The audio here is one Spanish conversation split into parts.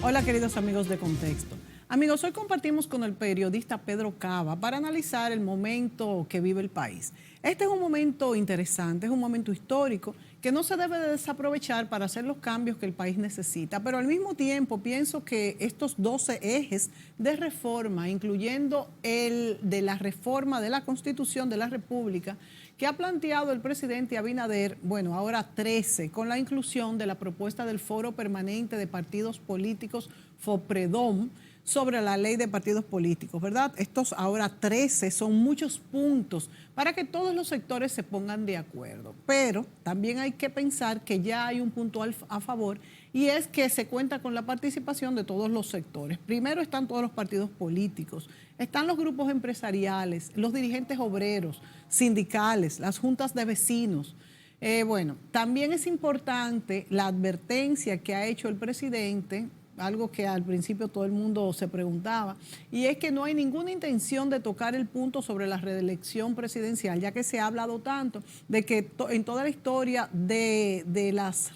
Hola queridos amigos de Contexto. Amigos, hoy compartimos con el periodista Pedro Cava para analizar el momento que vive el país. Este es un momento interesante, es un momento histórico que no se debe de desaprovechar para hacer los cambios que el país necesita, pero al mismo tiempo pienso que estos 12 ejes de reforma, incluyendo el de la reforma de la Constitución de la República, que ha planteado el presidente Abinader, bueno, ahora 13, con la inclusión de la propuesta del Foro Permanente de Partidos Políticos, FOPREDOM, sobre la ley de partidos políticos, ¿verdad? Estos ahora 13 son muchos puntos para que todos los sectores se pongan de acuerdo. Pero también hay que pensar que ya hay un punto a favor y es que se cuenta con la participación de todos los sectores. Primero están todos los partidos políticos, están los grupos empresariales, los dirigentes obreros, sindicales, las juntas de vecinos. Bueno, también es importante la advertencia que ha hecho el presidente, algo que al principio todo el mundo se preguntaba, y es que no hay ninguna intención de tocar el punto sobre la reelección presidencial, ya que se ha hablado tanto de que en toda la historia de las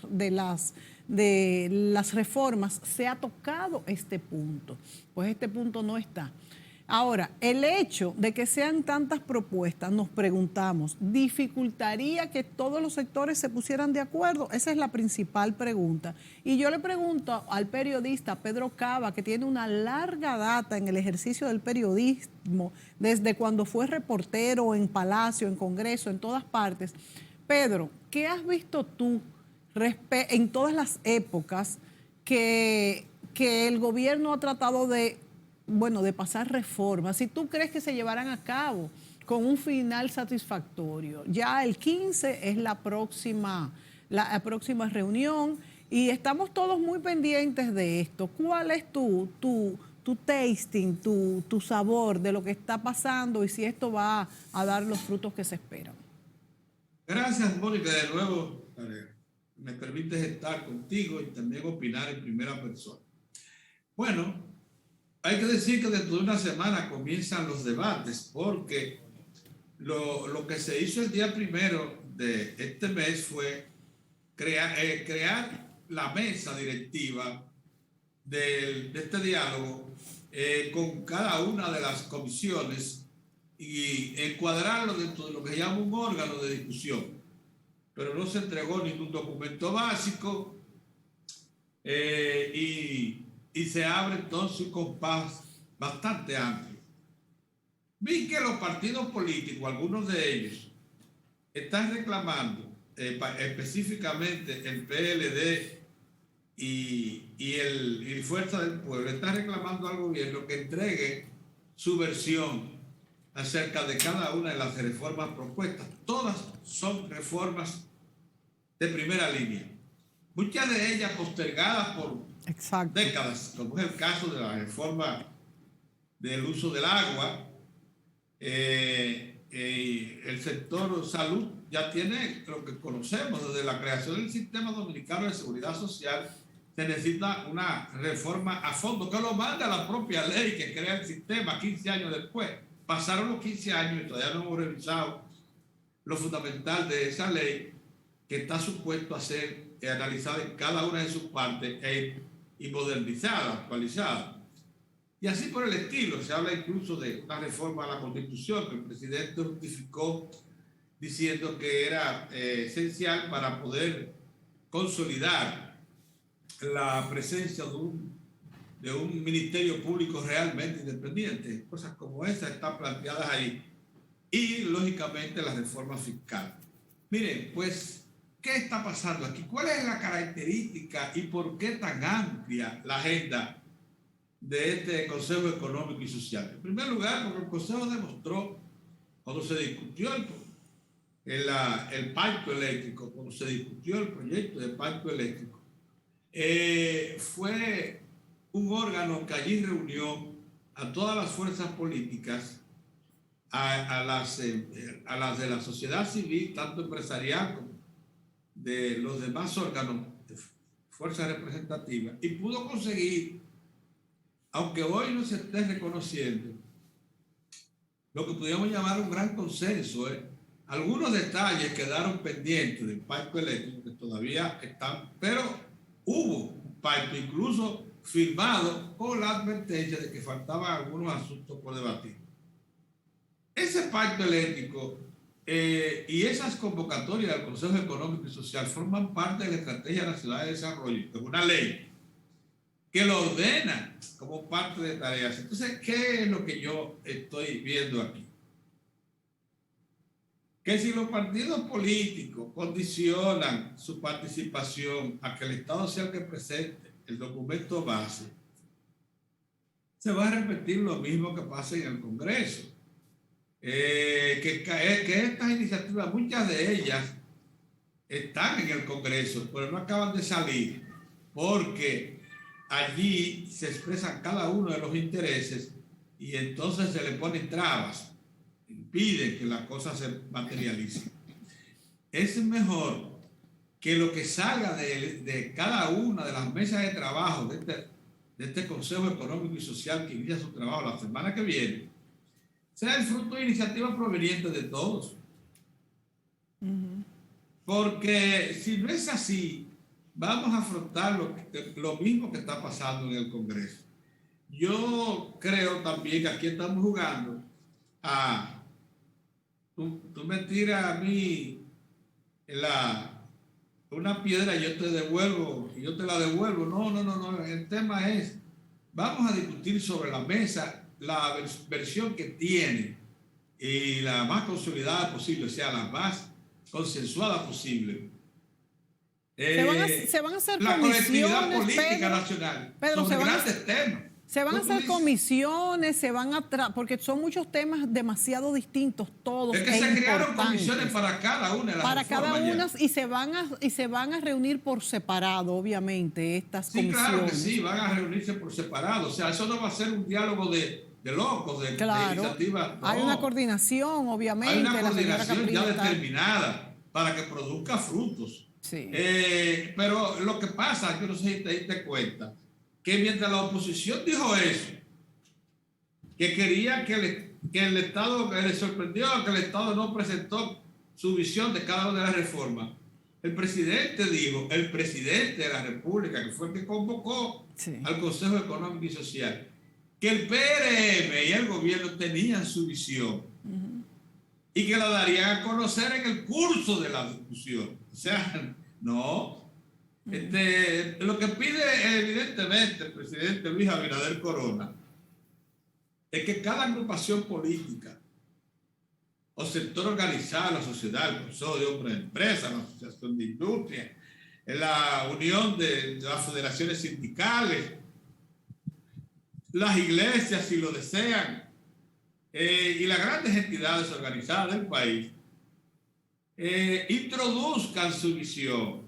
reformas se ha tocado este punto. Pues este punto no está. Ahora, el hecho de que sean tantas propuestas, nos preguntamos, ¿dificultaría que todos los sectores se pusieran de acuerdo? Esa es la principal pregunta. Y yo le pregunto al periodista Pedro Cava, que tiene una larga data en el ejercicio del periodismo, desde cuando fue reportero en Palacio, en Congreso, en todas partes. Pedro, ¿qué has visto tú en todas las épocas que el gobierno ha tratado de pasar reformas? Si tú crees que se llevarán a cabo con un final satisfactorio. Ya el 15 es la próxima reunión y estamos todos muy pendientes de esto. ¿Cuál es tu tasting, tu sabor de lo que está pasando y si esto va a dar los frutos que se esperan? Gracias, Mónica, de nuevo. Me permites estar contigo y también opinar en primera persona. Bueno, hay que decir que dentro de una semana comienzan los debates, porque lo que se hizo el día 1 de este mes fue crear la mesa directiva de este diálogo con cada una de las comisiones y encuadrarlo dentro de lo que se llama un órgano de discusión. Pero no se entregó ningún documento básico y se abre entonces un compás bastante amplio. Vi que los partidos políticos, algunos de ellos, están reclamando, específicamente el PLD y Fuerza del Pueblo, están reclamando al gobierno que entregue su versión acerca de cada una de las reformas propuestas. Todas son reformas de primera línea, muchas de ellas postergadas por décadas, como es el caso de la reforma del uso del agua. El sector salud ya tiene lo que conocemos desde la creación del Sistema Dominicano de Seguridad Social. Se necesita una reforma a fondo que lo manda la propia ley que crea el sistema 15 años después. Pasaron los 15 años y todavía no hemos revisado lo fundamental de esa ley, que está supuesto a ser analizada en cada una de sus partes y modernizada, actualizada. Y así por el estilo. Se habla incluso de una reforma a la Constitución que el presidente justificó diciendo que era esencial para poder consolidar la presencia de un ministerio público realmente independiente. Cosas como esas están planteadas ahí. Y, lógicamente, la reforma fiscal. Miren, pues, ¿qué está pasando aquí? ¿Cuál es la característica y por qué tan amplia la agenda de este Consejo Económico y Social? En primer lugar, porque el Consejo demostró, cuando se discutió el pacto eléctrico, cuando se discutió el proyecto de pacto eléctrico, fue un órgano que allí reunió a todas las fuerzas políticas, a las de la sociedad civil, tanto empresarial como de los demás órganos de fuerzas representativas, y pudo conseguir, aunque hoy no se esté reconociendo, lo que podríamos llamar un gran consenso. Algunos detalles quedaron pendientes del pacto eléctrico que todavía están, pero hubo un pacto, incluso firmado con la advertencia de que faltaban algunos asuntos por debatir. Ese pacto eléctrico y esas convocatorias del Consejo Económico y Social forman parte de la Estrategia Nacional de Desarrollo, que es una ley que lo ordena como parte de tareas. Entonces, ¿qué es lo que yo estoy viendo aquí? Que si los partidos políticos condicionan su participación a que el Estado sea el que presente el documento base, se va a repetir lo mismo que pasa en el Congreso. Que estas iniciativas, muchas de ellas están en el Congreso, pero no acaban de salir porque allí se expresan cada uno de los intereses y entonces se le ponen trabas, impiden que las cosas se materialicen. Es mejor que lo que salga de cada una de las mesas de trabajo de este Consejo Económico y Social que inicia su trabajo la semana que viene, sea el fruto de iniciativas provenientes de todos. Porque si no es así, vamos a afrontar lo mismo que está pasando en el Congreso. Yo creo también que aquí estamos jugando a... Tú me tiras a mí una piedra y yo te devuelvo, y yo te la devuelvo. No. El tema es, vamos a discutir sobre la mesa la versión que tiene y la más consolidada posible, o sea, la más consensuada posible. Se van a hacer la colectividad comisiones, política nacional Pedro, sobre grandes temas. Se van a hacer comisiones, porque son muchos temas demasiado distintos todos. Es que se crearon comisiones para cada una de las para cada una ya. y se van a reunir por separado, obviamente, estas comisiones. Sí, claro que sí, van a reunirse por separado. O sea, eso no va a ser un diálogo de locos, de iniciativas. No. Hay una coordinación, obviamente. Hay una coordinación ya determinada para que produzca frutos. Sí. Pero lo que pasa, yo no sé si te diste cuenta, que mientras la oposición dijo eso, que quería que el Estado, que le sorprendió que el Estado no presentó su visión de cada una de las reformas, el presidente de la República, que fue el que convocó al Consejo Económico y Social, que el PRM y el gobierno tenían su visión y que la darían a conocer en el curso de la discusión. O sea, no. Lo que pide evidentemente el presidente Luis Abinader Corona es que cada agrupación política o sector organizado, la sociedad, el Consejo de Hombres de Empresa, la Asociación de Industria, la Unión de las Federaciones Sindicales, las iglesias, si lo desean, y las grandes entidades organizadas del país, introduzcan su visión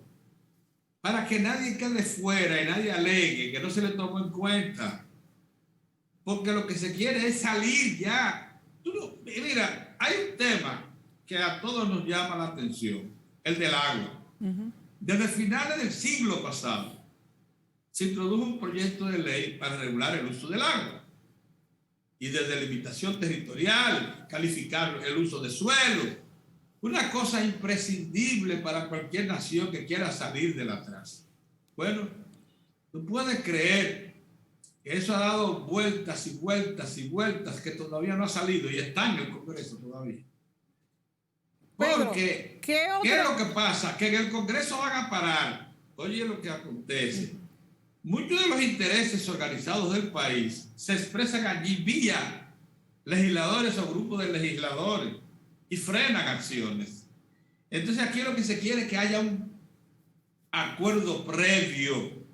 para que nadie quede fuera y nadie alegue que no se le tomó en cuenta. Porque lo que se quiere es salir ya. Mira, hay un tema que a todos nos llama la atención, el del agua. Desde finales del siglo pasado se introdujo un proyecto de ley para regular el uso del agua. Y de delimitación territorial, calificar el uso de suelo. Una cosa imprescindible para cualquier nación que quiera salir del atrás. Bueno, tú puedes creer que eso ha dado vueltas y vueltas y vueltas que todavía no ha salido y está en el Congreso todavía. Porque, ¿qué es lo que pasa? Que en el Congreso van a parar. Oye lo que acontece. Muchos de los intereses organizados del país se expresan allí vía legisladores o grupos de legisladores y frenan acciones. Entonces aquí lo que se quiere es que haya un acuerdo previo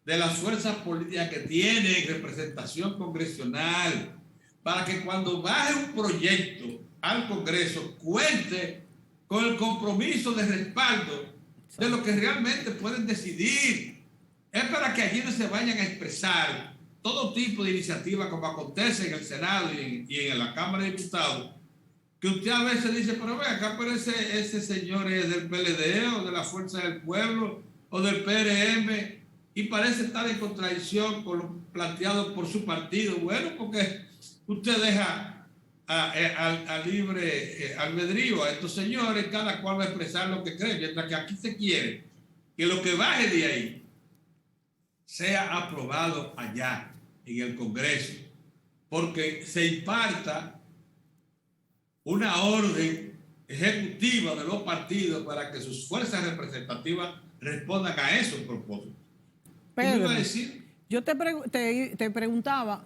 de las fuerzas políticas que tienen representación congresional para que cuando baje un proyecto al Congreso cuente con el compromiso de respaldo de lo que realmente pueden decidir. Es para que allí no se vayan a expresar todo tipo de iniciativas como acontece en el Senado y en la Cámara de Diputados, que usted a veces dice, pero ve, acá parece ese señor es del PLD o de la Fuerza del Pueblo o del PRM y parece estar en contradicción con lo planteado por su partido. Bueno, porque usted deja a libre albedrío a estos señores, cada cual va a expresar lo que cree, mientras que aquí se quiere que lo que baje de ahí sea aprobado allá en el Congreso, porque se imparta una orden ejecutiva de los partidos para que sus fuerzas representativas respondan a esos propósitos. Pedro, yo te preguntaba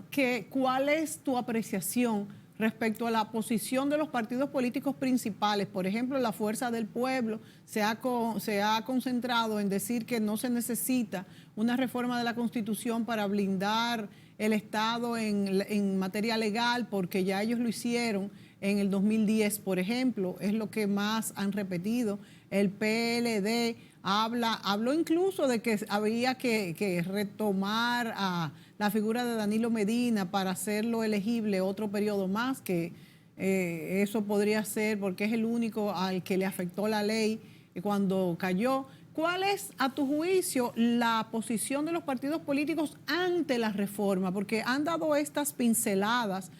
cuál es tu apreciación respecto a la posición de los partidos políticos principales. Por ejemplo, la Fuerza del Pueblo se ha concentrado en decir que no se necesita una reforma de la Constitución para blindar el Estado en materia legal, porque ya ellos lo hicieron en el 2010, por ejemplo, es lo que más han repetido. El PLD habló incluso de que había que retomar a la figura de Danilo Medina para hacerlo elegible otro periodo más, que eso podría ser porque es el único al que le afectó la ley cuando cayó. ¿Cuál es, a tu juicio, la posición de los partidos políticos ante la reforma? Porque han dado estas pinceladas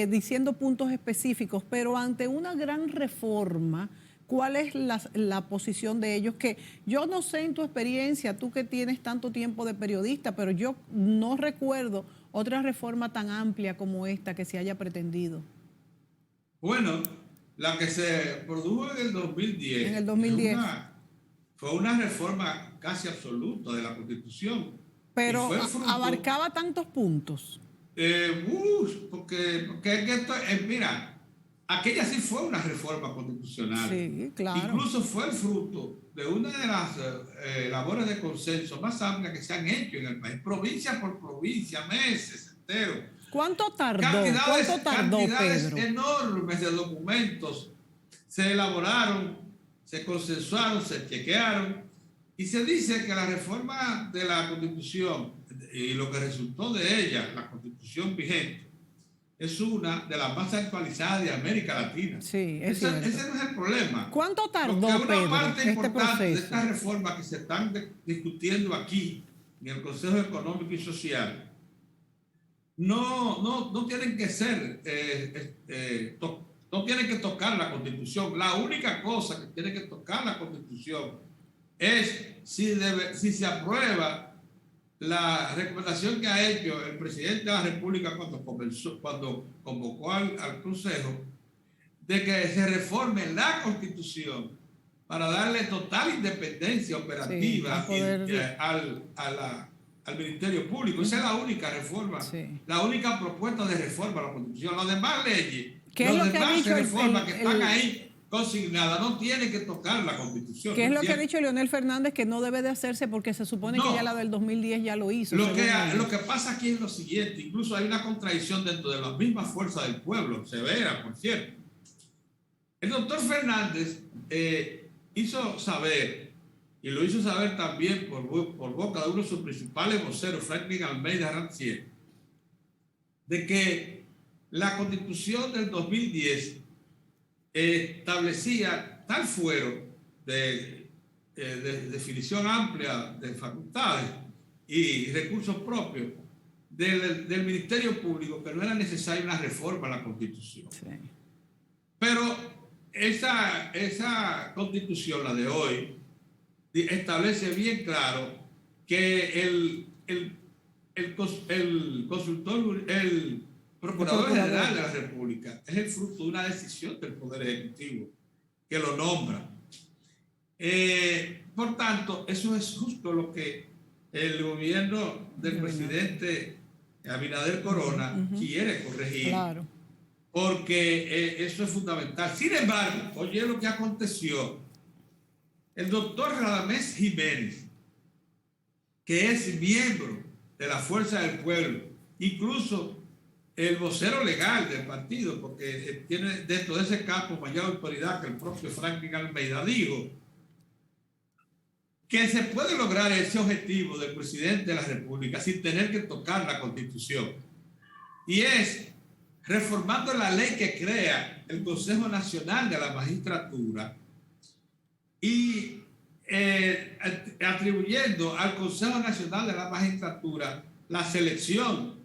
diciendo puntos específicos, pero ante una gran reforma, ¿cuál es la posición de ellos? Que yo no sé en tu experiencia, tú que tienes tanto tiempo de periodista, pero yo no recuerdo otra reforma tan amplia como esta que se haya pretendido. Bueno, la que se produjo en el 2010. En el 2010. Fue una reforma casi absoluta de la Constitución. Pero abarcaba tantos puntos. Porque esto, mira, aquella sí fue una reforma constitucional. Sí, claro. Incluso fue el fruto de una de las labores de consenso más amplias que se han hecho en el país, provincia por provincia, meses enteros. ¿Cuánto tardó? Cantidades Pedro? Enormes de documentos se elaboraron, se consensuaron, se chequearon, y se dice que la reforma de la Constitución y lo que resultó de ella, la Constitución vigente, es una de las más actualizadas de América Latina. Sí, ese no es el problema. ¿Cuánto tardó, porque Pedro, una parte importante de proceso? estas reformas que se están discutiendo aquí en el Consejo Económico y Social no tienen que ser no tienen que tocar la Constitución. La única cosa que tiene que tocar la Constitución es si se aprueba la recomendación que ha hecho el presidente de la República cuando convocó al Consejo, de que se reforme la Constitución para darle total independencia operativa al Ministerio Público. Esa es la única reforma, la única propuesta de reforma a la Constitución. Las demás leyes, las demás reformas que están ahí consignadas no tienen que tocar la Constitución. ¿Qué es lo que ha dicho Leonel Fernández? Que no debe de hacerse porque se supone que ya la del 2010 ya lo hizo. Lo que pasa aquí es lo siguiente, incluso hay una contradicción dentro de las mismas fuerzas del pueblo, severa, por cierto. El doctor Fernández hizo saber, y lo hizo saber también por boca de uno de sus principales voceros, Franklin Almeida Rancière, de que la Constitución del 2010 establecía tal fuero de definición amplia de facultades y recursos propios del Ministerio Público que no era necesaria una reforma a la Constitución. Sí. Pero esa Constitución, la de hoy, establece bien claro que el Procurador General de la República es el fruto de una decisión del Poder Ejecutivo que lo nombra. Por tanto, eso es justo lo que el gobierno del presidente Abinader Corona quiere corregir, claro, porque eso es fundamental. Sin embargo, oye lo que aconteció. El doctor Radamés Jiménez, que es miembro de la Fuerza del Pueblo, incluso el vocero legal del partido, porque tiene dentro de ese campo mayor autoridad que el propio Franklin Almeida, dijo que se puede lograr ese objetivo del presidente de la República sin tener que tocar la Constitución, y es reformando la ley que crea el Consejo Nacional de la Magistratura y atribuyendo al Consejo Nacional de la Magistratura la selección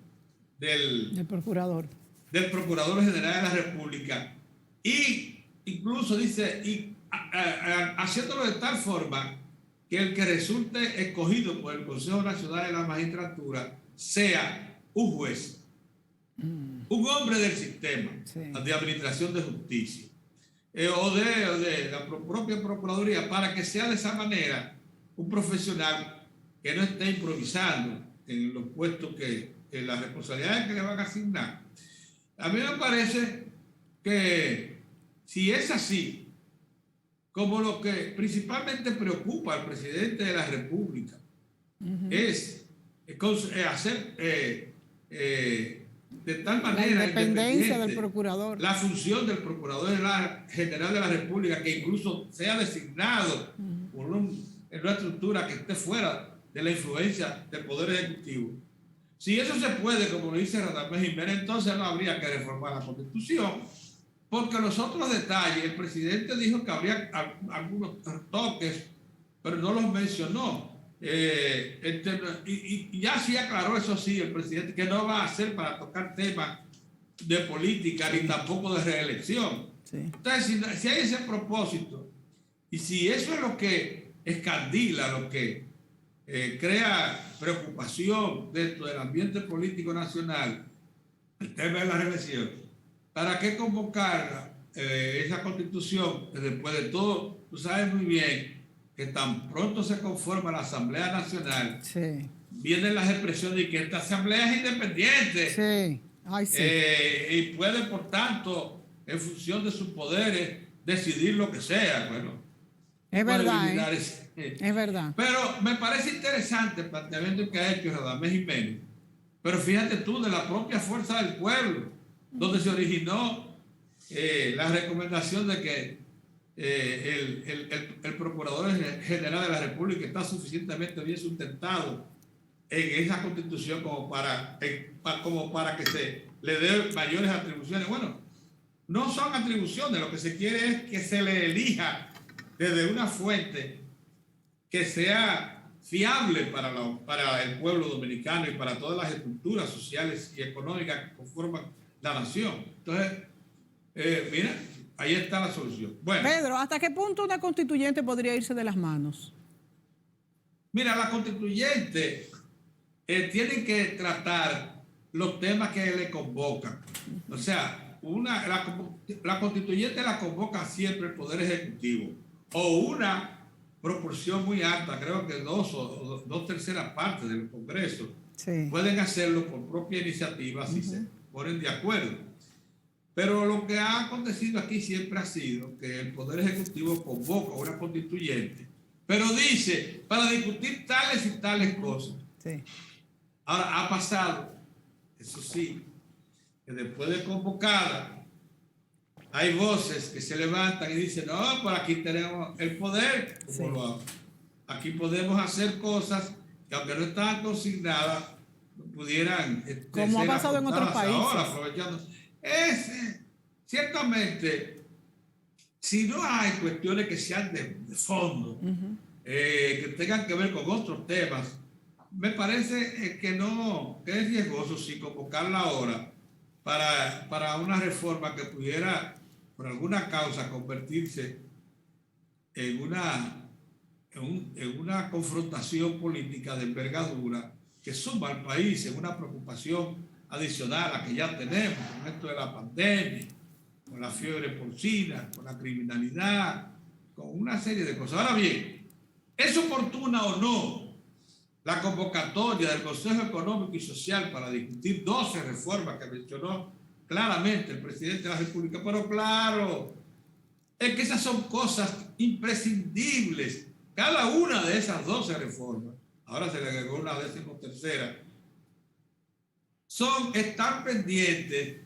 del Procurador General de la República, y incluso dice, haciéndolo de tal forma que el que resulte escogido por el Consejo Nacional de la Magistratura sea un juez, un hombre del sistema de administración de justicia, o de la propia Procuraduría, para que sea de esa manera un profesional que no esté improvisando en los puestos en las responsabilidades que le van a asignar. A mí me parece que si es así, como lo que principalmente preocupa al presidente de la República es hacer de tal manera la independencia del procurador, la función del Procurador General de la República, que incluso sea designado por en una estructura que esté fuera de la influencia del Poder Ejecutivo. Si eso se puede, como lo dice Radamés Jiménez, entonces no habría que reformar la Constitución, porque los otros detalles, el presidente dijo que habría algunos toques, pero no los mencionó. Y ya sí aclaró, eso sí, el presidente, que no va a hacer para tocar temas de política ni tampoco de reelección. Entonces, si hay ese propósito, y si eso es lo que escandila, lo que crea preocupación dentro del ambiente político nacional, el tema de la reelección, ¿para qué convocar esa constitución? Que después de todo, tú sabes muy bien que tan pronto se conforma la Asamblea Nacional, vienen las expresiones de que esta Asamblea es independiente y puede, por tanto, en función de sus poderes, decidir lo que sea. Bueno, es verdad, es verdad. Pero me parece interesante el planteamiento que ha hecho Radamés Jiménez, pero fíjate tú, de la propia fuerza del pueblo, donde se originó la recomendación de que el Procurador General de la República está suficientemente bien sustentado en esa Constitución como para que se le dé mayores atribuciones. Bueno, no son atribuciones, lo que se quiere es que se le elija desde una fuente que sea fiable para el pueblo dominicano y para todas las estructuras sociales y económicas que conforman la nación. Entonces, mira, ahí está la solución. Bueno, Pedro, ¿hasta qué punto una constituyente podría irse de las manos? Mira, la constituyente tiene que tratar los temas que le convocan. O sea, la constituyente la convoca siempre el Poder Ejecutivo, o una proporción muy alta, creo que dos terceras partes del Congreso pueden hacerlo por propia iniciativa si se ponen de acuerdo. Pero lo que ha acontecido aquí siempre ha sido que el Poder Ejecutivo convoca a una constituyente, pero dice para discutir tales y tales cosas. Ahora, ha pasado, eso sí, que después de convocada, hay voces que se levantan y dicen, no, pues aquí tenemos el poder, aquí podemos hacer cosas que aunque no están consignadas, pudieran como ha pasado en otros países. Ahora, aprovechando. Ciertamente, si no hay cuestiones que sean de fondo, que tengan que ver con otros temas, me parece que es riesgoso sí convocarla ahora para una reforma que pudiera, por alguna causa, convertirse en una confrontación política de envergadura que suma al país en una preocupación adicional a la que ya tenemos con esto de la pandemia, con la fiebre porcina, con la criminalidad, con una serie de cosas. Ahora bien, ¿es oportuna o no la convocatoria del Consejo Económico y Social para discutir 12 reformas que mencionó claramente el presidente de la República? Pero claro, es que esas son cosas imprescindibles. Cada una de esas 12 reformas, ahora se le agregó una 13ª, están pendientes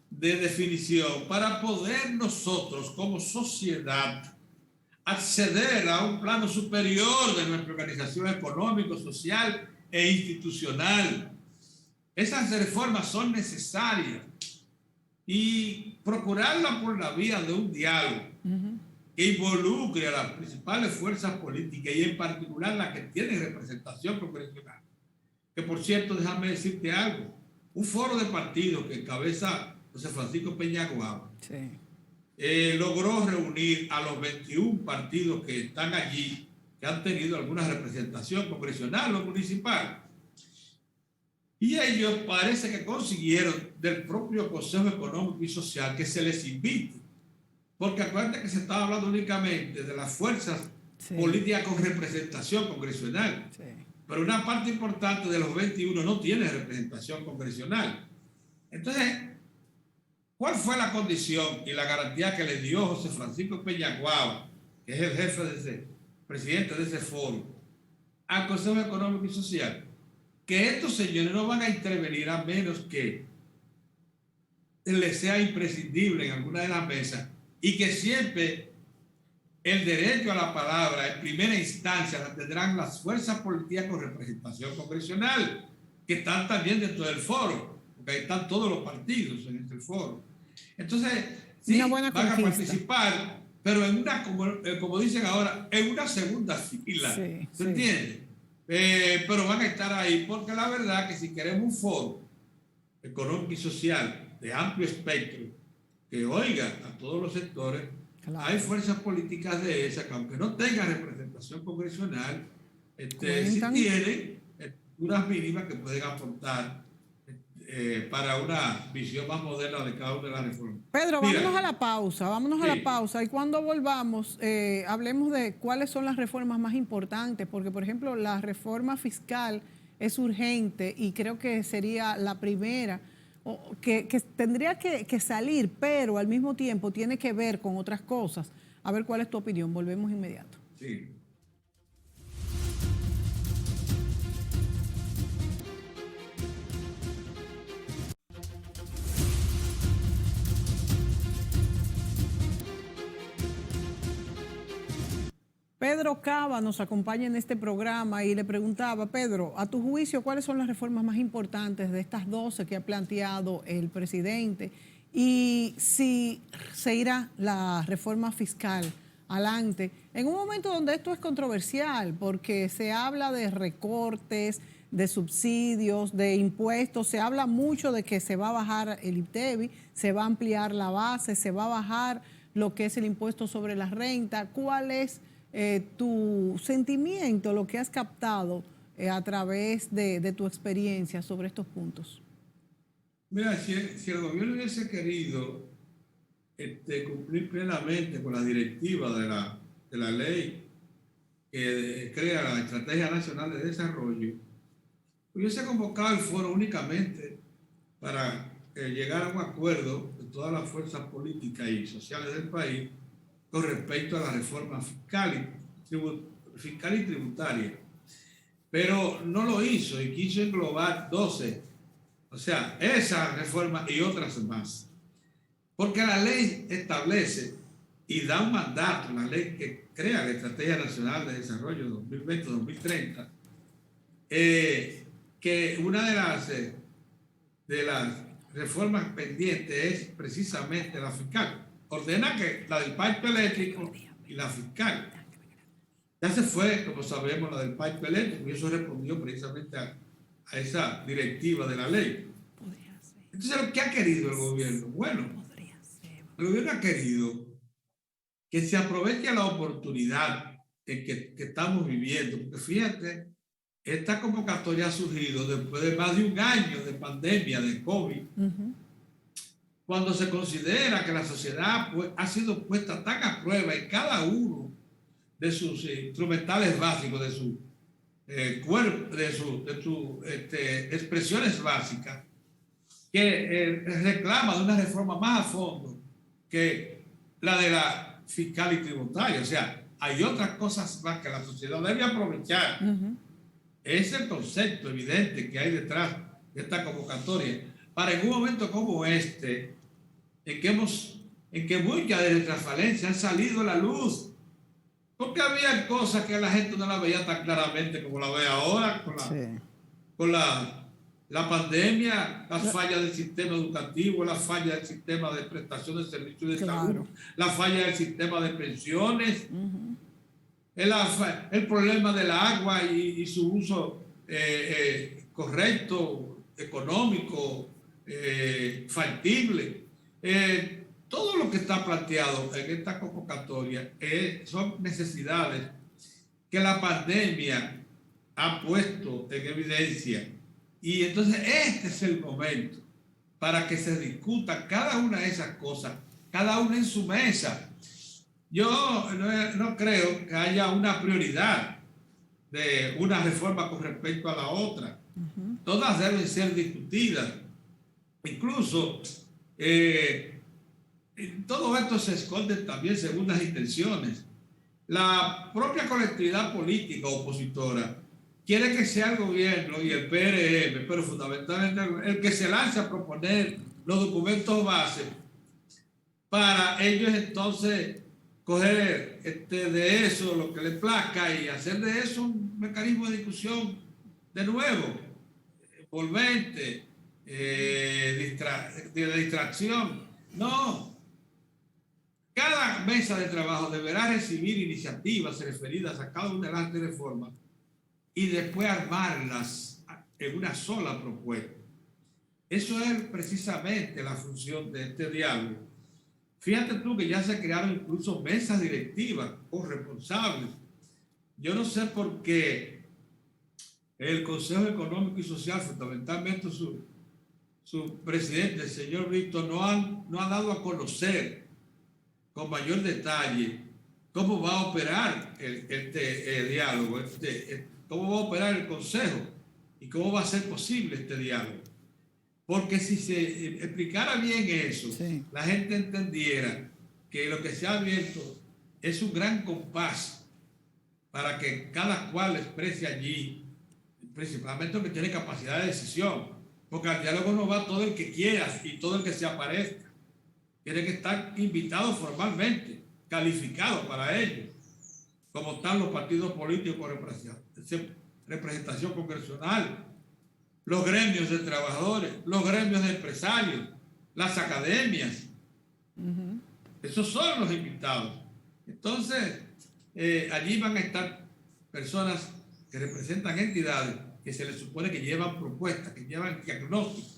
de definición para poder nosotros como sociedad acceder a un plano superior de nuestra organización económico, social e institucional. Esas reformas son necesarias y procurarlas por la vía de un diálogo que involucre a las principales fuerzas políticas y en particular las que tienen representación congresional. Que por cierto, déjame decirte algo, un foro de partidos que encabeza José Francisco Peña Guava logró reunir a los 21 partidos que están allí, que han tenido alguna representación congresional o municipal. Y ellos parece que consiguieron del propio Consejo Económico y Social que se les invite, porque acuérdense que se estaba hablando únicamente de las fuerzas políticas con representación congresional, pero una parte importante de los 21 no tiene representación congresional. Entonces, ¿cuál fue la condición y la garantía que le dio José Francisco Peña, que es el jefe de ese, presidente de ese foro, al Consejo Económico y Social? Que estos señores no van a intervenir a menos que les sea imprescindible en alguna de las mesas, y que siempre el derecho a la palabra en primera instancia la tendrán las fuerzas políticas con representación congresional, que están también dentro del foro, porque ahí están todos los partidos en este foro. Entonces, sí, van a participar, pero en una, como dicen ahora, en una segunda fila. ¿Se entiende? Pero van a estar ahí, porque la verdad que si queremos un foro económico y social de amplio espectro, que oiga a todos los sectores, hay fuerzas políticas de esas que aunque no tengan representación congresional, sí tienen unas mínimas que pueden aportar para una visión más moderna de cada una de las reformas. Pedro, vámonos a la pausa, y cuando volvamos, hablemos de cuáles son las reformas más importantes, porque por ejemplo la reforma fiscal es urgente y creo que sería la primera que tendría que salir, pero al mismo tiempo tiene que ver con otras cosas. A ver cuál es tu opinión, volvemos inmediato. Sí. Pedro Cava nos acompaña en este programa y le preguntaba, Pedro, a tu juicio, ¿cuáles son las reformas más importantes de estas 12 que ha planteado el presidente? Y si se irá la reforma fiscal adelante, en un momento donde esto es controversial, porque se habla de recortes, de subsidios, de impuestos, se habla mucho de que se va a bajar el IPTEBI, se va a ampliar la base, se va a bajar lo que es el impuesto sobre la renta. ¿Cuál es tu sentimiento, lo que has captado a través de tu experiencia sobre estos puntos? Mira, si el gobierno hubiese querido cumplir plenamente con la directiva de la ley que crea la Estrategia Nacional de Desarrollo, hubiese convocado el foro únicamente para llegar a un acuerdo de todas las fuerzas políticas y sociales del país con respecto a la reforma fiscal y tributaria. Pero no lo hizo y quiso englobar 12, o sea, esa reforma y otras más. Porque la ley establece y da un mandato, la ley que crea la Estrategia Nacional de Desarrollo 2020-2030, que una de las reformas pendientes es precisamente la fiscal. Ordena que la del pipe eléctrico y la fiscal. Ya se fue, como sabemos, la del pipe eléctrico, y eso respondió precisamente a esa directiva de la ley. Entonces, ¿qué ha querido el gobierno? Bueno, el gobierno ha querido que se aproveche la oportunidad que estamos viviendo, porque fíjate, esta convocatoria ha surgido después de más de un año de pandemia, de COVID, cuando se considera que la sociedad ha sido puesta tan a prueba en cada uno de sus instrumentales básicos, de su cuerpo, de sus expresiones básicas, que reclama de una reforma más a fondo que la de la fiscal y tributaria. O sea, hay otras cosas más que la sociedad debe aprovechar. Es el concepto evidente que hay detrás de esta convocatoria para en un momento como este, en que muchas de nuestras falencias han salido a la luz, porque había cosas que la gente no la veía tan claramente como la ve ahora con la pandemia, las fallas del sistema educativo, las fallas del sistema de prestación de servicios de salud, la falla del sistema de pensiones, el problema del agua y su uso correcto, económico, factible. Todo lo que está planteado en esta convocatoria son necesidades que la pandemia ha puesto en evidencia. Y entonces este es el momento para que se discuta cada una de esas cosas, cada una en su mesa. Yo no creo que haya una prioridad de una reforma con respecto a la otra. Todas deben ser discutidas. Incluso en todo esto se esconden también segundas intenciones. La propia colectividad política opositora quiere que sea el gobierno y el PRM, pero fundamentalmente el que se lance a proponer los documentos base para ellos entonces coger de eso lo que les plazca y hacer de eso un mecanismo de discusión de nuevo, envolvente, de distracción. No. Cada mesa de trabajo deberá recibir iniciativas referidas a cada una de las reformas y después armarlas en una sola propuesta. Eso es precisamente la función de este diálogo. Fíjate tú que ya se crearon incluso mesas directivas con responsables. Yo no sé por qué el Consejo Económico y Social, fundamentalmente su presidente, el señor Brito, no ha dado a conocer con mayor detalle cómo va a operar este diálogo, cómo va a operar el Consejo y cómo va a ser posible este diálogo. Porque si se explicara bien eso, sí, la gente entendiera que lo que se ha abierto es un gran compás para que cada cual exprese allí, principalmente el que tiene capacidad de decisión, porque al diálogo no va todo el que quiera y todo el que se aparezca. Tiene que estar invitado formalmente, calificado para ello, como están los partidos políticos con representación congresional, los gremios de trabajadores, los gremios de empresarios, las academias. Esos son los invitados. Entonces, allí van a estar personas que representan entidades que se les supone que llevan propuestas, que llevan diagnósticos,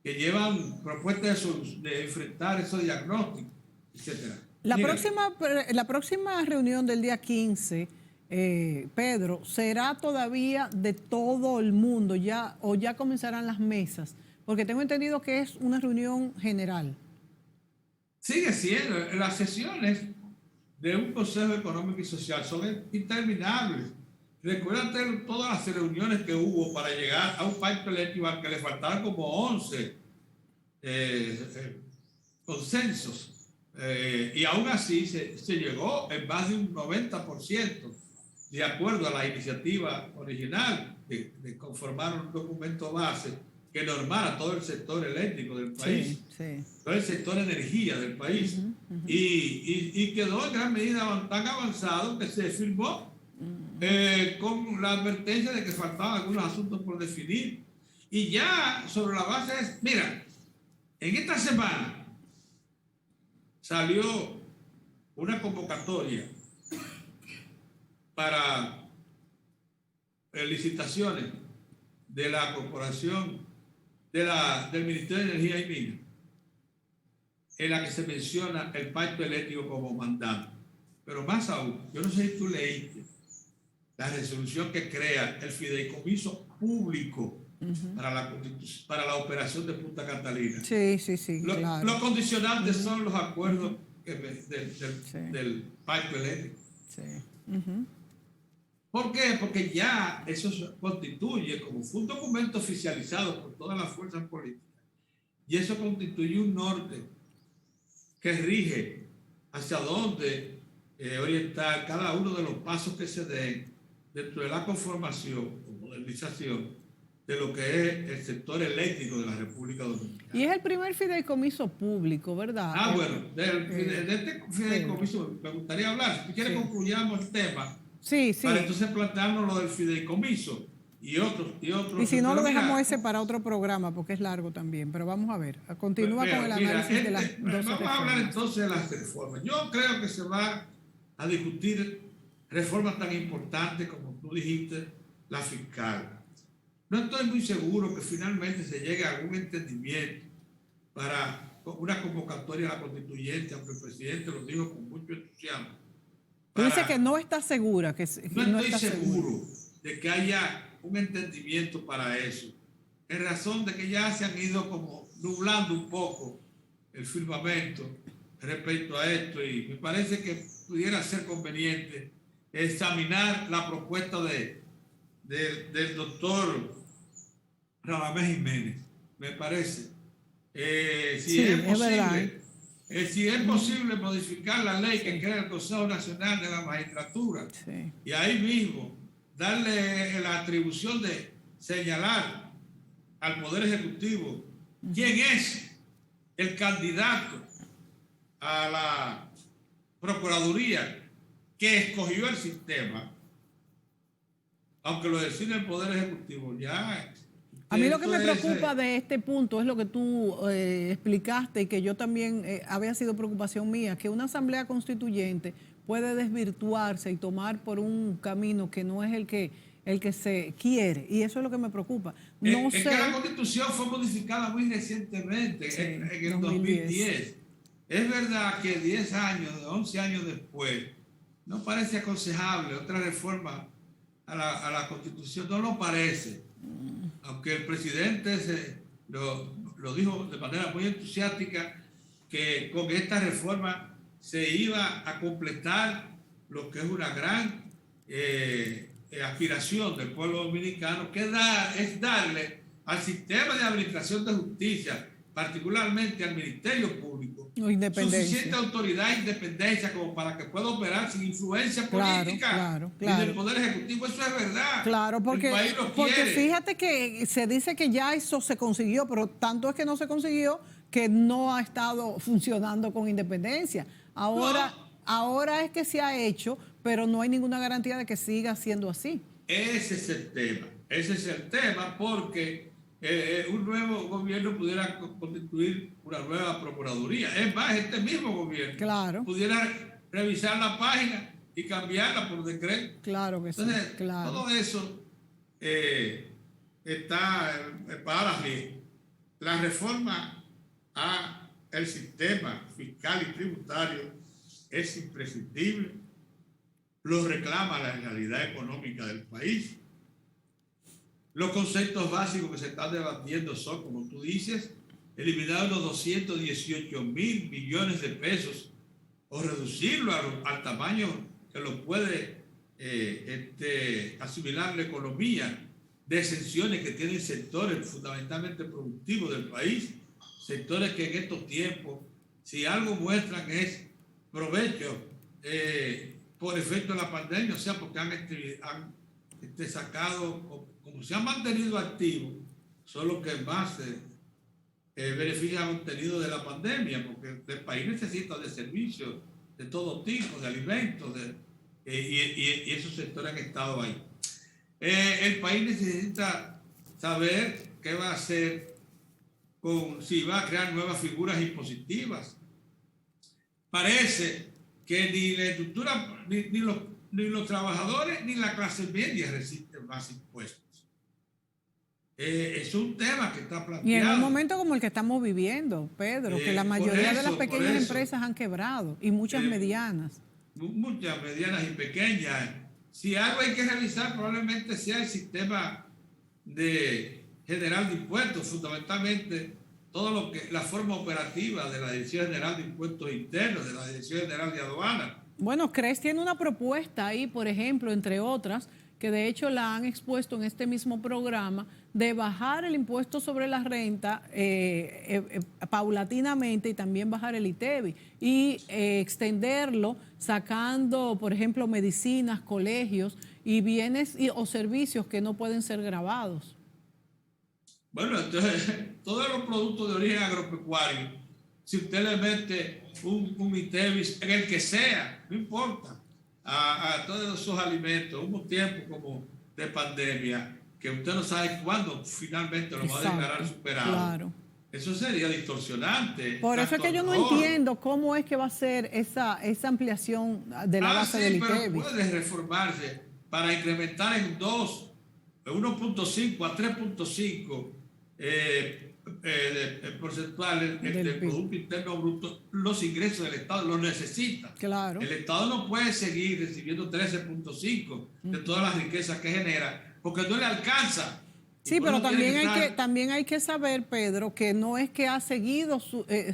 que llevan propuestas de enfrentar esos diagnósticos, etc. La próxima reunión del día 15, Pedro, ¿será todavía de todo el mundo ya o ya comenzarán las mesas? Porque tengo entendido que es una reunión general. Sigue siendo. Las sesiones de un Consejo Económico y Social son interminables. Recuérdate todas las reuniones que hubo para llegar a un pacto eléctrico al que le faltaban como 11 consensos. Y aún así se llegó en más de un 90% de acuerdo a la iniciativa original de conformar un documento base que normara todo el sector eléctrico del país, todo el sector energía del país, y quedó en gran medida tan avanzado que se firmó con la advertencia de que faltaban algunos asuntos por definir. Y ya sobre la base es, mira, en esta semana salió una convocatoria para licitaciones de la corporación del Ministerio de Energía y Minas, en la que se menciona el pacto eléctrico como mandato. Pero más aún, yo no sé si tú leíste la resolución que crea el fideicomiso público para la operación de Punta Catalina. Sí, claro. Los condicionantes son los acuerdos del pacto eléctrico. ¿Por qué? Porque ya eso constituye como un documento oficializado por todas las fuerzas políticas, y eso constituye un norte que rige hacia dónde orientar cada uno de los pasos que se den dentro de la conformación o modernización de lo que es el sector eléctrico de la República Dominicana. Y es el primer fideicomiso público, ¿verdad? Bueno, de este fideicomiso me gustaría hablar. Si tú quieres concluyamos el tema. Sí. Para entonces plantearnos lo del fideicomiso y otros. Y si no, lo dejamos ese para otro programa, porque es largo también. Pero vamos a ver. Continúa con el análisis de las 12 reformas. Vamos a hablar entonces de las reformas. Yo creo que se va a discutir reformas tan importantes como tú dijiste, la fiscal. No estoy muy seguro que finalmente se llegue a algún entendimiento para una convocatoria a la constituyente, aunque el presidente lo dijo con mucho entusiasmo, Tú dices que no estás segura. Que no estoy seguro de que haya un entendimiento para eso, en razón de que ya se han ido como nublando un poco el firmamento respecto a esto, y me parece que pudiera ser conveniente examinar la propuesta del doctor Radamés Jiménez, me parece. Si es posible modificar la ley que crea el Consejo Nacional de la Magistratura, y ahí mismo darle la atribución de señalar al Poder Ejecutivo quién es el candidato a la Procuraduría que escogió el sistema, aunque lo decide el Poder Ejecutivo. Ya. A mí lo que me preocupa de este punto es lo que tú explicaste, y que yo también había sido preocupación mía, que una asamblea constituyente puede desvirtuarse y tomar por un camino que no es el que se quiere, y eso es lo que me preocupa. No sé. Es que la Constitución fue modificada muy recientemente, en el 2010. Es verdad que 10 años, 11 años después, no parece aconsejable otra reforma a la Constitución, no lo parece. Aunque el presidente lo dijo de manera muy entusiástica, que con esta reforma se iba a completar lo que es una gran aspiración del pueblo dominicano, que es darle al sistema de administración de justicia, particularmente al Ministerio Público, suficiente autoridad e independencia como para que pueda operar sin influencia política y del Poder Ejecutivo. Eso es verdad. Claro, porque fíjate que se dice que ya eso se consiguió, pero tanto es que no se consiguió que no ha estado funcionando con independencia. Ahora es que se ha hecho, pero no hay ninguna garantía de que siga siendo así. Ese es el tema, porque un nuevo gobierno pudiera constituir una nueva procuraduría. Es más, este mismo gobierno pudiera revisar la página y cambiarla por decreto. Claro que Entonces, sí. Claro. Todo eso está para mí. La reforma al sistema fiscal y tributario es imprescindible. Lo reclama la realidad económica del país. Los conceptos básicos que se están debatiendo son, como tú dices, eliminar los 218 mil millones de pesos o reducirlo al tamaño que lo puede asimilar la economía, de exenciones que tienen sectores fundamentalmente productivos del país, sectores que en estos tiempos, si algo muestran es provecho por efecto de la pandemia, o sea, porque han sacado, como se han mantenido activos, son los que más beneficios han obtenido de la pandemia, porque el país necesita de servicios de todo tipo, de alimentos, y esos sectores han estado ahí. El país necesita saber qué va a hacer, si va a crear nuevas figuras impositivas. Parece que ni la estructura, ni los trabajadores, ni la clase media resisten más impuestos. Es un tema que está planteado. Y en un momento como el que estamos viviendo, Pedro, que la mayoría de las pequeñas empresas han quebrado, y muchas medianas. Muchas medianas y pequeñas. Si algo hay que revisar, probablemente sea el sistema general de impuestos, fundamentalmente todo lo que la forma operativa de la Dirección General de Impuestos Internos, de la Dirección General de Aduanas. Bueno, CRES tiene una propuesta ahí, por ejemplo, entre otras, que de hecho la han expuesto en este mismo programa, de bajar el impuesto sobre la renta paulatinamente, y también bajar el ITEVI y extenderlo sacando, por ejemplo, medicinas, colegios y bienes o servicios que no pueden ser gravados. Bueno, entonces, todos los productos de origen agropecuario, si usted le mete un ITEVI, en el que sea, no importa, a todos esos alimentos, hubo un tiempo como de pandemia, que usted no sabe cuándo finalmente lo va a declarar superado. Claro. Eso sería distorsionante. Por eso es que yo no entiendo cómo es que va a ser esa ampliación de la base del ITEVI. Pero puede reformarse para incrementar en 1.5 a 3.5 porcentuales del Producto Interno Bruto, los ingresos del Estado los necesita. Claro. El Estado no puede seguir recibiendo 13.5 de todas las riquezas que genera, porque no le alcanza. Sí, pero también hay que saber, Pedro, que no es que ha seguido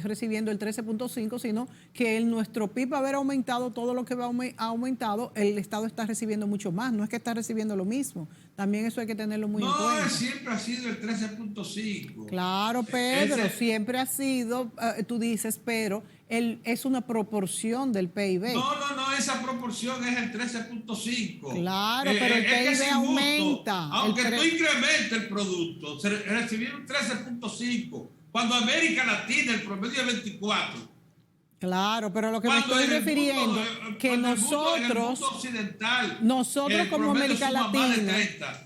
recibiendo el 13.5, sino que nuestro PIB haber aumentado todo lo que ha aumentado, el Estado está recibiendo mucho más, no es que está recibiendo lo mismo. También eso hay que tenerlo muy en cuenta. No, siempre ha sido el 13.5. Claro, Pedro, siempre ha sido, tú dices, pero es una proporción del PIB. No, esa proporción es el 13.5. Claro, pero el PIB aumenta. Aunque tú incrementes el producto, se recibieron 13.5. Cuando América Latina el promedio es 24. Claro, pero lo que me estoy refiriendo que nosotros como América Latina,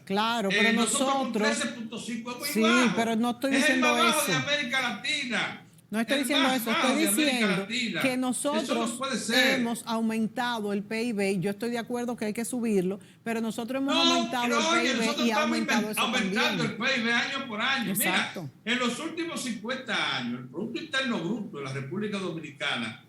claro, pero nosotros 13.5 sí, pero no estoy diciendo eso. De América Latina. No estoy diciendo eso, estoy diciendo que nosotros hemos aumentado el PIB. Yo estoy de acuerdo que hay que subirlo, pero nosotros hemos aumentado el PIB y ha aumentado eso aumentando el PIB año por año. Exacto. Mira, en los últimos 50 años, el Producto Interno Bruto de la República Dominicana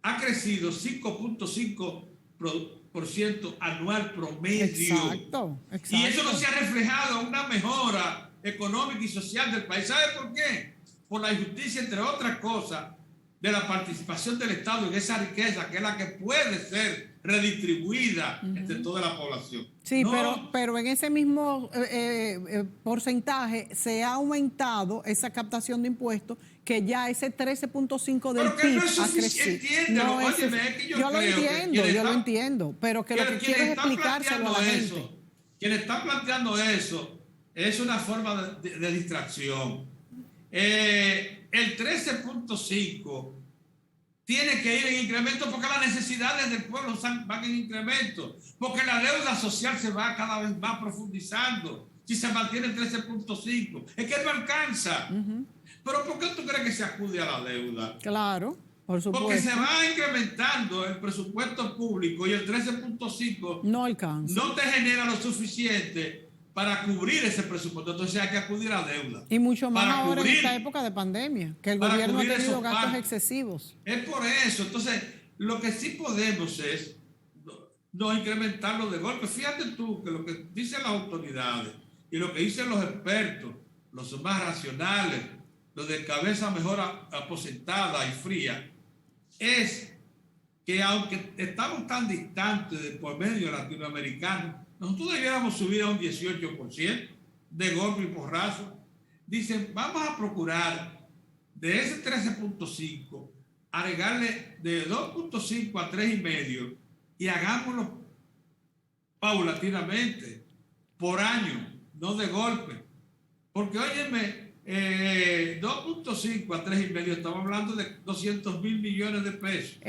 ha crecido 5.5% anual promedio. Exacto. Y eso no se ha reflejado en una mejora económica y social del país. ¿Sabe por qué? Por la injusticia, entre otras cosas, de la participación del Estado en esa riqueza, que es la que puede ser redistribuida entre toda la población. Sí, pero en ese mismo porcentaje se ha aumentado esa captación de impuestos, que ya ese 13.5 del PIB ha crecido. Yo lo entiendo, pero que lo que quiero es explicárselo a la gente. Quien está planteando eso es una forma de distracción. El 13.5 tiene que ir en incremento porque las necesidades del pueblo van en incremento, porque la deuda social se va cada vez más profundizando si se mantiene el 13.5. Es que no alcanza. Pero ¿por qué tú crees que se acude a la deuda? Claro, por supuesto. Porque se va incrementando el presupuesto público y el 13.5 no alcanza. No te genera lo suficiente para cubrir ese presupuesto. Entonces hay que acudir a deuda. Y mucho más ahora en esta época de pandemia, que el gobierno ha tenido gastos excesivos. Es por eso. Entonces, lo que sí podemos es no incrementarlo de golpe. Fíjate tú que lo que dicen las autoridades y lo que dicen los expertos, los más racionales, los de cabeza mejor aposentada y fría, es que aunque estamos tan distantes del promedio latinoamericano, nosotros debiéramos subir a un 18% de golpe y porrazo. Dicen, vamos a procurar de ese 13.5 agregarle de 2.5 a 3.5 y hagámoslo paulatinamente, por año, no de golpe. Porque, óyeme, 2.5 a 3.5, estamos hablando de 200 mil millones de pesos.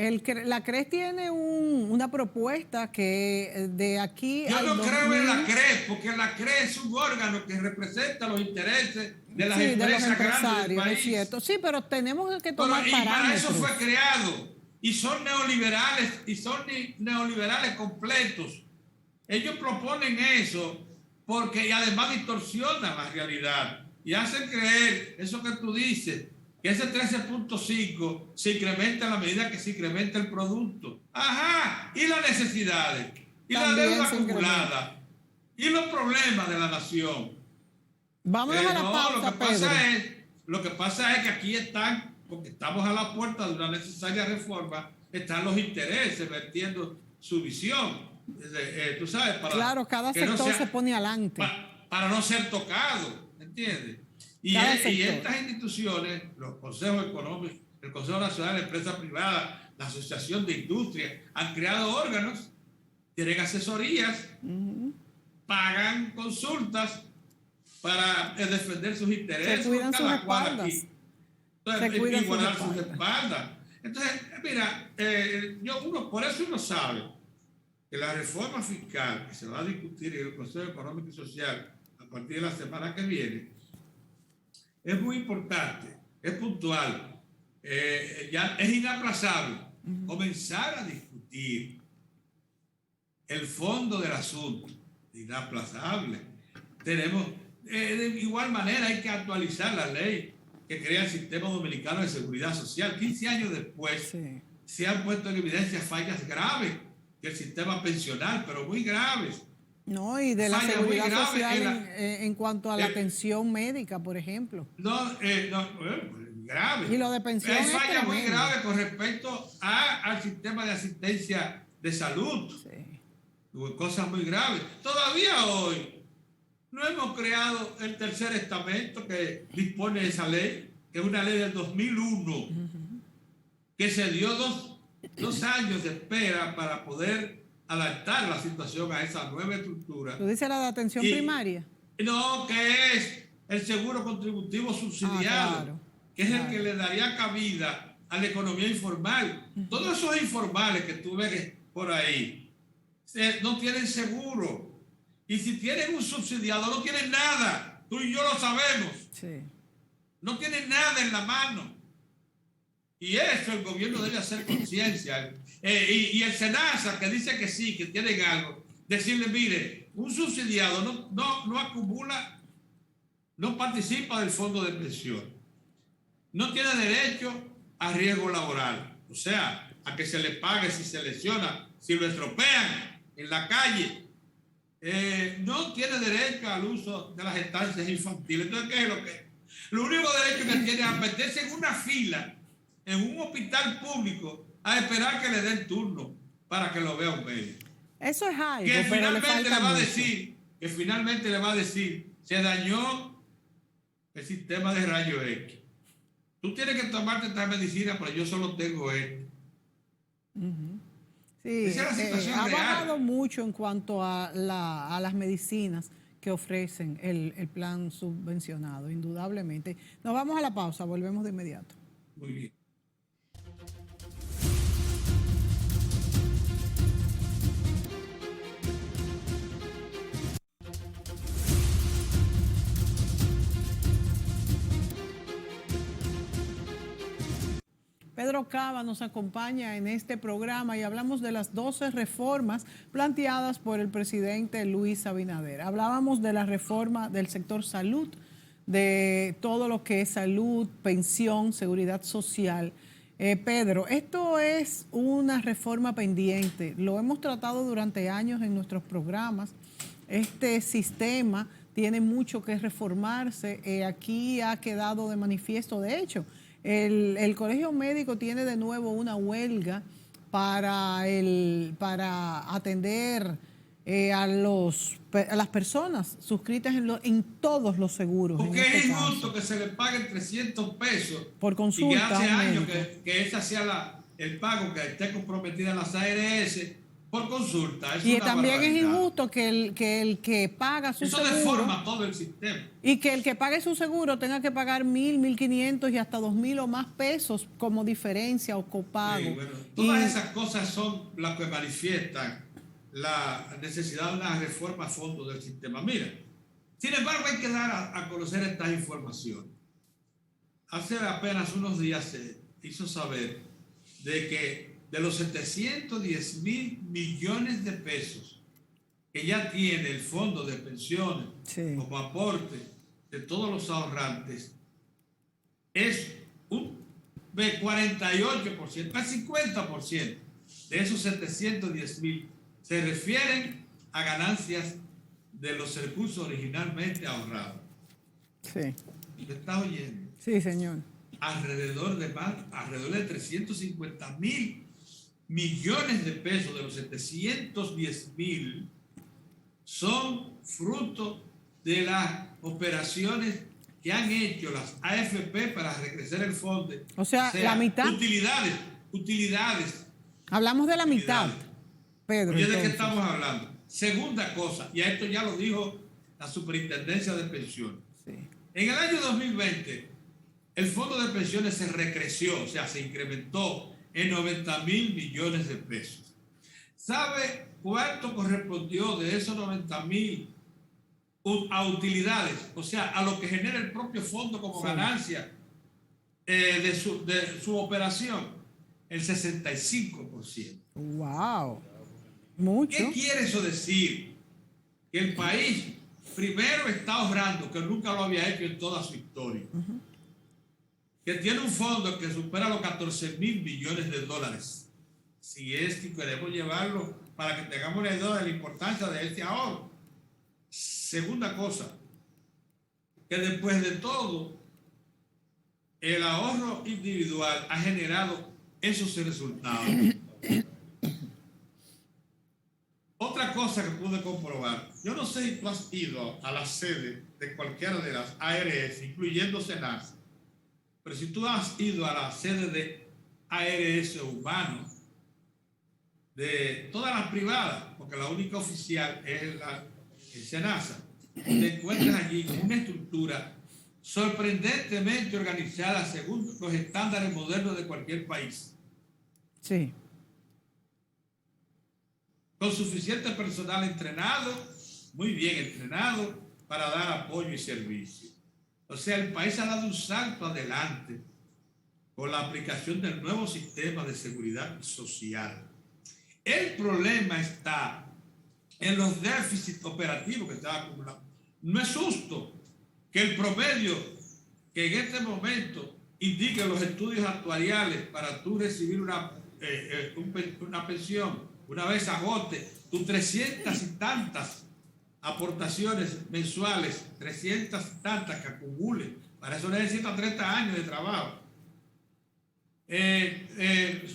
La CRES tiene una propuesta que de aquí yo no creo en la CRES, porque la CRES es un órgano que representa los intereses de las empresas grandes del país. Es cierto. Sí, pero tenemos que tomar parámetros. Y para eso fue creado. Y son neoliberales completos. Ellos proponen eso porque y además distorsionan la realidad. Y hacen creer, eso que tú dices, que ese 13.5 se incrementa a la medida que se incrementa el producto. Ajá, y las necesidades, y la deuda acumulada, y los problemas de la nación. Vamos a la pausa, lo que pasa es que aquí están, porque estamos a la puerta de una necesaria reforma, están los intereses vertiendo su visión. Tú sabes, claro, cada sector se pone adelante. Para no ser tocado. ¿Entiendes? Y estas instituciones, los consejos económicos, el Consejo Nacional de Empresas Privadas, la Asociación de Industria, han creado órganos, tienen asesorías, pagan consultas para defender sus intereses. Se cuidan sus espaldas. Entonces, igualar sus espaldas. Entonces, mira, por eso uno sabe que la reforma fiscal que se va a discutir en el Consejo Económico y Social a partir de la semana que viene, es muy importante, es puntual, ya es inaplazable comenzar a discutir el fondo del asunto, inaplazable. Tenemos, de igual manera hay que actualizar la ley que crea el Sistema Dominicano de Seguridad Social. 15 años después Sí. se han puesto en evidencia fallas graves del sistema pensional, pero muy graves. No, y de la Fallas muy seguridad graves social en cuanto a la eh, atención médica, por ejemplo. Grave. Y lo de pensión Hay es fallas muy tremendo. graves con respecto al sistema de asistencia de salud. Sí. Cosas muy graves. Todavía hoy no hemos creado el tercer estamento que dispone de esa ley, que es una ley del 2001, que se dio dos años de espera para poder adaptar la situación a esa nueva estructura. ¿Tú dices la de atención primaria? No, que es el seguro contributivo subsidiado, claro, que es el que le daría cabida a la economía informal. Todos esos informales que tú ves por ahí no tienen seguro. Y si tienen un subsidiado, no tienen nada. Tú y yo lo sabemos. Sí. No tienen nada en la mano. Y eso el gobierno debe hacer conciencia. Y el SENASA, que dice que sí, que tienen algo, decirle, mire, un subsidiado no acumula, no participa del fondo de pensión. No tiene derecho a riesgo laboral. O sea, a que se le pague si se lesiona, si lo estropean en la calle. No tiene derecho al uso de las estancias infantiles. Entonces, ¿qué es lo que es? Lo único derecho que tiene es a meterse en una fila en un hospital público a esperar que le den turno para que lo vea un médico. Eso es algo, Que pero finalmente le le va a decir, se dañó el sistema de rayos X. Tú tienes que tomarte esta medicina, pero yo solo tengo esto. Sí, Esa es la situación ha real. bajado mucho en cuanto a las medicinas que ofrecen el plan subvencionado, indudablemente. Nos vamos a la pausa, volvemos de inmediato. Muy bien. Pedro Cava nos acompaña en este programa y hablamos de las 12 reformas planteadas por el presidente Luis Abinader. Hablábamos de la reforma del sector salud, de todo lo que es salud, pensión, seguridad social. Pedro, esto es una reforma pendiente. Lo hemos tratado durante años en nuestros programas. Este sistema tiene mucho que reformarse. Aquí ha quedado de manifiesto, de hecho, el Colegio Médico tiene de nuevo una huelga para atender a las personas suscritas en todos los seguros. Porque es injusto que se le paguen 300 pesos por consulta. Y que hace años que ese sea el pago que esté comprometida en las ARS por consulta. Y también es injusto que el que paga su seguro... Eso deforma todo el sistema. Y que el que pague su seguro tenga que pagar 1.000, 1.500 y hasta 2.000 o más pesos como diferencia o copago. Sí, bueno, todas esas cosas son las que manifiestan la necesidad de una reforma a fondo del sistema. Mira, sin embargo hay que dar a conocer estas informaciones. Hace apenas unos días se hizo saber de que de los 710.000 millones de pesos que ya tiene el fondo de pensiones como aporte de todos los ahorrantes, es un 48%, casi 50% de esos 710.000 se refieren a ganancias de los recursos originalmente ahorrados. Sí. ¿Me estás oyendo? Sí, señor. Alrededor de 350.000 millones de pesos de los 710.000 son fruto de las operaciones que han hecho las AFP para recrecer el fondo. O sea, la mitad. Utilidades. Hablamos de la mitad, Pedro. Oye, ¿de qué estamos hablando? Segunda cosa, y a esto ya lo dijo la Superintendencia de Pensiones. Sí. En el año 2020, el fondo de pensiones se recreció, o sea, se incrementó en 90.000 millones de pesos. ¿Sabe cuánto correspondió de esos 90.000 a utilidades? O sea, a lo que genera el propio fondo como ganancia de su operación, el 65%. ¡Wow! Mucho. ¿Qué quiere eso decir? Que el país primero está ahorrando, que nunca lo había hecho en toda su historia. que tiene un fondo que supera los 14.000 billones de dólares. Si es que queremos llevarlo para que tengamos una idea de la importancia de este ahorro. Segunda cosa, que después de todo, el ahorro individual ha generado esos resultados. Otra cosa que pude comprobar, yo no sé si tú has ido a la sede de cualquiera de las ARS, incluyendo SENASA, pero si tú has ido a la sede de ARS Humano, de todas las privadas, porque la única oficial es la SENASA, te encuentras allí con una estructura sorprendentemente organizada según los estándares modernos de cualquier país. Sí. Con suficiente personal entrenado, muy bien entrenado, para dar apoyo y servicio. O sea, el país ha dado un salto adelante con la aplicación del nuevo sistema de seguridad social. El problema está en los déficits operativos que están acumulando. No es justo que el promedio que en este momento indiquen los estudios actuariales para tú recibir una pensión, una vez agote tus 300 y tantas aportaciones mensuales, 300 y tantas que acumulen, para eso necesitas 30 años de trabajo.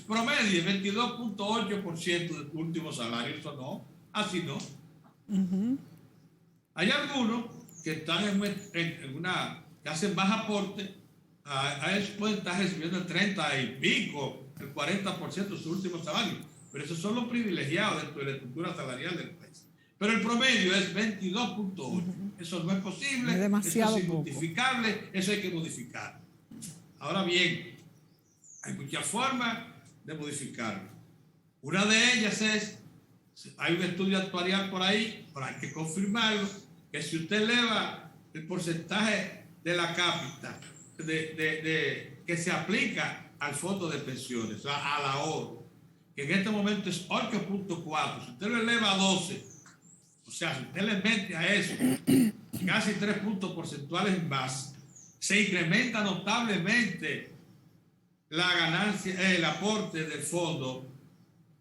Promedio 22.8% de tu último salario, eso no, así no. Hay algunos que están en una, que hacen más aporte, a ellos pueden estar recibiendo el 30 y pico, el 40% de su último salario, pero esos son los privilegiados dentro de la estructura salarial del país. Pero el promedio es 22.8. Eso no es posible, es demasiado, eso es injustificable, eso hay que modificar. Ahora bien, hay muchas formas de modificarlo. Una de ellas es, hay un estudio actuarial por ahí, pero hay que confirmarlo, que si usted eleva el porcentaje de la cápita que se aplica al fondo de pensiones, o sea, al ahorro, que en este momento es 8.4, si usted lo eleva a 12, o sea, si usted le mete a eso casi 3 puntos porcentuales más, se incrementa notablemente la ganancia, el aporte del fondo,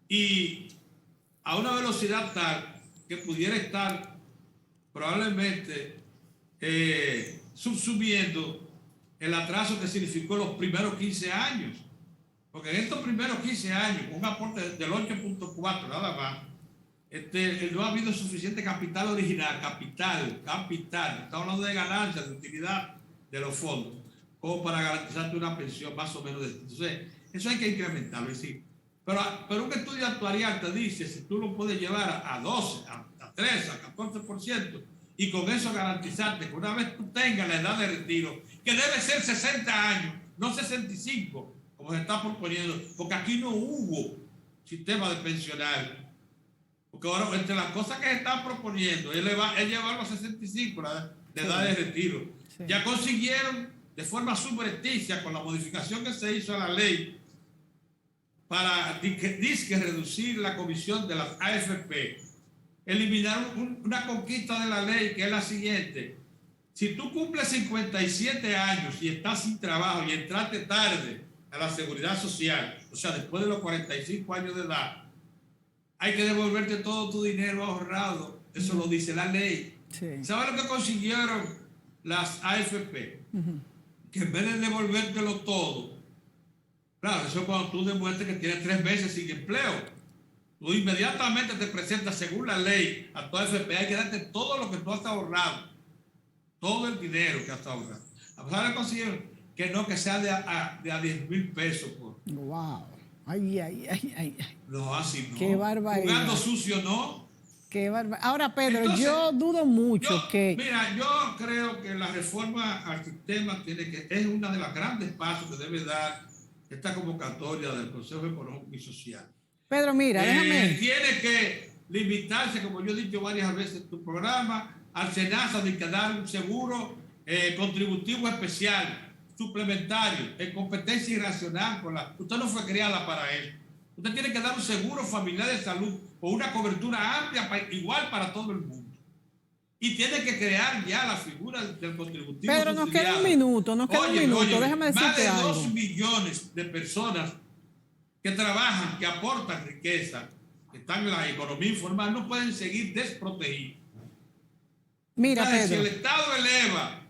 y a una velocidad tal que pudiera estar probablemente subsumiendo el atraso que significó los primeros 15 años. Porque en estos primeros 15 años, con un aporte del 8.4 nada más, no ha habido suficiente capital original, capital, estamos hablando de ganancias, de utilidad de los fondos, como para garantizarte una pensión más o menos de esto. Entonces, eso hay que incrementarlo. Es decir, pero un estudio actuarial te dice si tú lo puedes llevar a 12, a 13, a 14%, y con eso garantizarte que una vez tú tengas la edad de retiro, que debe ser 60 años, no 65, como se está proponiendo, porque aquí no hubo sistema de pensionario. Porque ahora, entre las cosas que se están proponiendo, es llevarlo a 65, de edad de retiro. Sí. Ya consiguieron de forma subrepticia, con la modificación que se hizo a la ley, para disque reducir la comisión de las AFP, eliminar una conquista de la ley, que es la siguiente: si tú cumples 57 años y estás sin trabajo y entraste tarde a la seguridad social, o sea, después de los 45 años de edad, hay que devolverte todo tu dinero ahorrado. Eso lo dice la ley. Sí. ¿Sabes lo que consiguieron las AFP? Que en vez de devolvértelo todo, claro, eso es cuando tú demuestres que tienes 3 meses sin empleo, tú inmediatamente te presentas, según la ley, a tu AFP, hay que darte todo lo que tú has ahorrado, todo el dinero que has ahorrado. A pesar de conseguir que no, que sea de a 10,000 pesos. Wow. Ay. No, así no. Qué barbaridad. Jugando sucio, no. Qué barbaridad. Ahora, Pedro, entonces, yo dudo mucho que... Mira, yo creo que la reforma al sistema es una de las grandes pasos que debe dar esta convocatoria del Consejo Económico y Social. Pedro, mira, déjame... Tiene que limitarse, como yo he dicho varias veces en tu programa, al SENASA de que dar un seguro contributivo especial, suplementario, en competencia irracional. Usted no fue creada para eso. Usted tiene que dar un seguro familiar de salud con una cobertura amplia, igual para todo el mundo. Y tiene que crear ya la figura del contributivo Pedro, nos queda subsidiado. un minuto, déjame decirte más de algo. 2 millones de personas que trabajan, que aportan riqueza, que están en la economía informal, no pueden seguir desprotegidos. Mira, entonces, Pedro, si el Estado eleva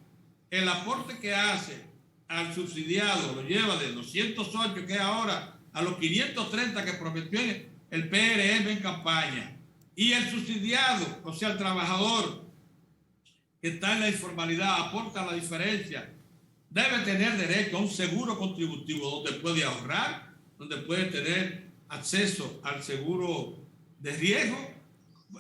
el aporte que hace al subsidiado, lo lleva de 208 que es ahora a los 530 que prometió el PRM en campaña, y el subsidiado, o sea, el trabajador que está en la informalidad, aporta la diferencia, debe tener derecho a un seguro contributivo donde puede ahorrar, donde puede tener acceso al seguro de riesgo,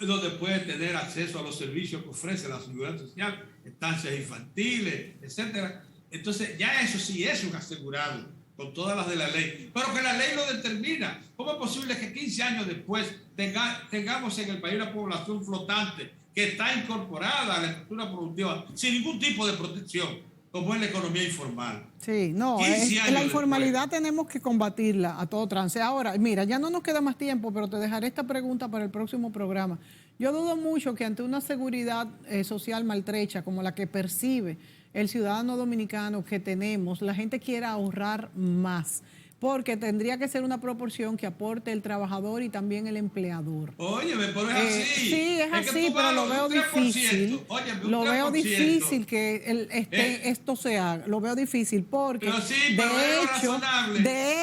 donde puede tener acceso a los servicios que ofrece la Seguridad Social, estancias infantiles, etcétera. Entonces, ya eso sí es un asegurado, con todas las de la ley, pero que la ley lo determina. ¿Cómo es posible que 15 años después tengamos en el país una población flotante que está incorporada a la estructura productiva sin ningún tipo de protección, como es la economía informal? sí, no, la informalidad tenemos que combatirla a todo trance. Ahora, mira, ya no nos queda más tiempo, pero te dejaré esta pregunta para el próximo programa. Yo dudo mucho que ante una seguridad social maltrecha como la que percibe el ciudadano dominicano que tenemos, la gente quiera ahorrar más, porque tendría que ser una proporción que aporte el trabajador y también el empleador. Óyeme, pero es así. Sí, es así, pero lo veo difícil. Lo veo difícil que esto se haga. Lo veo difícil porque, pero sí, pero de hecho,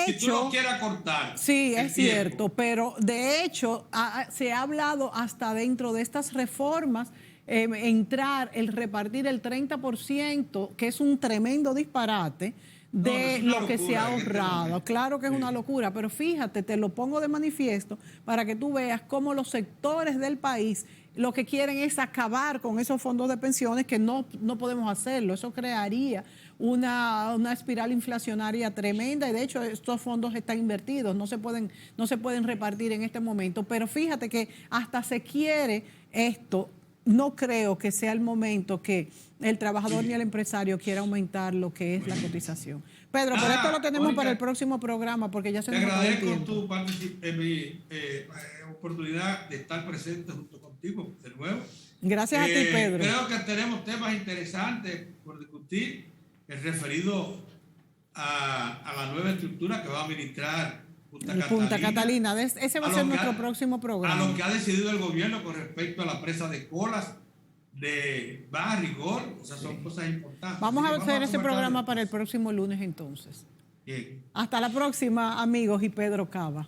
si tú lo quieras cortar. Sí, es cierto, pero de hecho se ha hablado hasta dentro de estas reformas repartir el 30%, que es un tremendo disparate de lo que se ha ahorrado. Claro que es una locura, pero fíjate, te lo pongo de manifiesto para que tú veas cómo los sectores del país lo que quieren es acabar con esos fondos de pensiones, que no podemos hacerlo. Eso crearía una espiral inflacionaria tremenda, y de hecho estos fondos están invertidos, no se pueden repartir en este momento. Pero fíjate que hasta se quiere esto. No creo que sea el momento que el trabajador ni el empresario quiera aumentar lo que es la cotización. Pedro, pero esto lo tenemos para el próximo programa, porque ya se nos acabó el tiempo. Te agradezco mi oportunidad de estar presente junto contigo de nuevo. Gracias a ti, Pedro. Creo que tenemos temas interesantes por discutir, referido a la nueva estructura que va a administrar Punta Catalina. Ese va a ser nuestro próximo programa. A lo que ha decidido el gobierno con respecto a la presa de Colas, de Baja Rigor. Esas son cosas importantes. Vamos a hacer ese programa para el próximo lunes entonces. Bien. Hasta la próxima, amigos, y Pedro Cava.